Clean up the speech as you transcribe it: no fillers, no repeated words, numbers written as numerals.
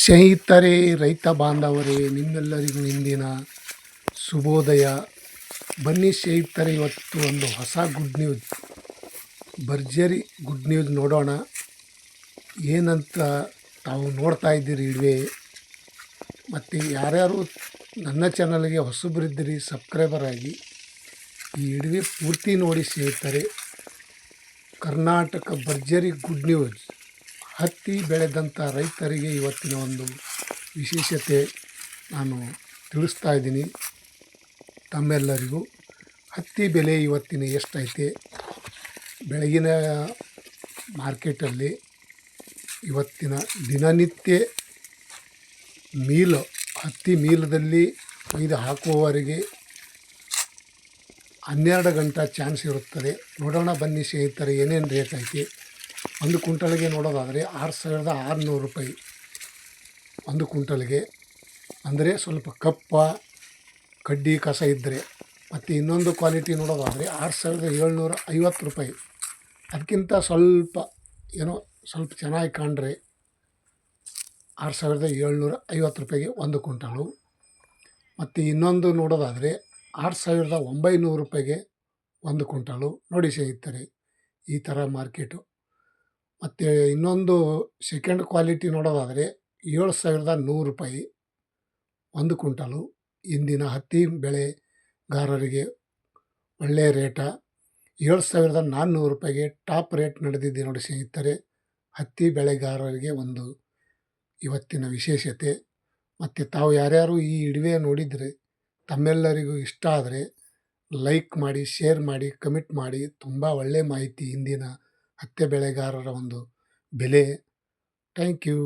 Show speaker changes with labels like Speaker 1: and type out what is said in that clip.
Speaker 1: ಸ್ನೇಹಿತರೆ, ರೈತ ಬಾಂಧವರೇ, ನಿಮ್ಮೆಲ್ಲರಿಗೂ ಇಂದಿನ ಶುಭೋದಯ. ಬನ್ನಿ ಸ್ನೇಹಿತರೆ, ಇವತ್ತು ಒಂದು ಹೊಸ ಗುಡ್ ನ್ಯೂಸ್, ಭರ್ಜರಿ ಗುಡ್ ನ್ಯೂಸ್ ನೋಡೋಣ. ಏನಂತ ತಾವು ನೋಡ್ತಾ ಇದ್ದೀರಿ ಇಡುವೆ. ಮತ್ತು ಯಾರ್ಯಾರು ನನ್ನ ಚಾನಲ್ಗೆ ಹೊಸಬರಿದ್ದೀರಿ ಸಬ್ಸ್ಕ್ರೈಬರ್ ಆಗಿ ಈ ಇಡುವೆ ಪೂರ್ತಿ ನೋಡಿ ಸ್ನೇಹಿತರೆ. ಕರ್ನಾಟಕ ಭರ್ಜರಿ ಗುಡ್ ನ್ಯೂಸ್. ಹತ್ತಿ ಬೆಳೆದಂಥ ರೈತರಿಗೆ ಇವತ್ತಿನ ಒಂದು ವಿಶೇಷತೆ ನಾನು ತಿಳಿಸ್ತಾ ಇದ್ದೀನಿ ತಮ್ಮೆಲ್ಲರಿಗೂ. ಹತ್ತಿ ಬೆಲೆ ಇವತ್ತಿನ ಎಷ್ಟೈತೆ, ಬೆಳಗಿನ ಮಾರ್ಕೆಟಲ್ಲಿ ಇವತ್ತಿನ ದಿನನಿತ್ಯ ಹತ್ತಿ ಮೀಲದಲ್ಲಿ ಒಯ್ದು ಹಾಕುವವರೆಗೆ 12 ಗಂಟೆ ಚಾನ್ಸ್ ಇರುತ್ತದೆ. ನೋಡೋಣ ಬನ್ನಿ ಸ್ನೇಹಿತರೆ, ಏನೇನು ರೇಟ್ ಐತಿ. ಒಂದು ಕ್ವಿಂಟಲ್ಗೆ ನೋಡೋದಾದರೆ 6,600 ರೂಪಾಯಿ ಒಂದು ಕ್ವಿಂಟಲ್ಗೆ. ಅಂದರೆ ಸ್ವಲ್ಪ ಕಪ್ಪ ಕಡ್ಡಿ ಕಸ ಇದ್ದರೆ. ಮತ್ತು ಇನ್ನೊಂದು ಕ್ವಾಲಿಟಿ ನೋಡೋದಾದರೆ 6,750 ರೂಪಾಯಿ. ಅದಕ್ಕಿಂತ ಸ್ವಲ್ಪ ಚೆನ್ನಾಗಿ ಕಂಡ್ರೆ 6,750 ರೂಪಾಯಿಗೆ ಒಂದು ಕ್ವಿಂಟಲು. ಮತ್ತು ಇನ್ನೊಂದು ನೋಡೋದಾದರೆ 6,900 ರೂಪಾಯಿಗೆ ಒಂದು ಕ್ವಿಂಟಲು. ನೋಡಿ ಸ್ನೇಹಿತರೆ, ಈ ಥರ ಮಾರ್ಕೆಟು. ಮತ್ತು ಇನ್ನೊಂದು ಸೆಕೆಂಡ್ ಕ್ವಾಲಿಟಿ ನೋಡೋದಾದರೆ 7,100 ರೂಪಾಯಿ ಒಂದು ಕ್ವಿಂಟಲು. ಇಂದಿನ ಹತ್ತಿ ಬೆಳೆಗಾರರಿಗೆ ಒಳ್ಳೆಯ ರೇಟ. 7,400 ರೂಪಾಯಿಗೆ ಟಾಪ್ ರೇಟ್ ನಡೆದಿದೆ ನೋಡಿ ಸ್ನೇಹಿತರೆ. ಹತ್ತಿ ಬೆಳೆಗಾರರಿಗೆ ಒಂದು ಇವತ್ತಿನ ವಿಶೇಷತೆ. ಮತ್ತು ತಾವು ಯಾರ್ಯಾರು ಈ ವಿಡಿಯೋ ನೋಡಿದರೆ ತಮ್ಮೆಲ್ಲರಿಗೂ ಇಷ್ಟ ಆದರೆ ಲೈಕ್ ಮಾಡಿ, ಶೇರ್ ಮಾಡಿ, ಕಮೆಂಟ್ ಮಾಡಿ. ತುಂಬ ಒಳ್ಳೆಯ ಮಾಹಿತಿ ಇಂದಿನ ಹತ್ತಿ ಬೆಳೆಗಾರರ ಒಂದು ಬೆಲೆ. Thank you.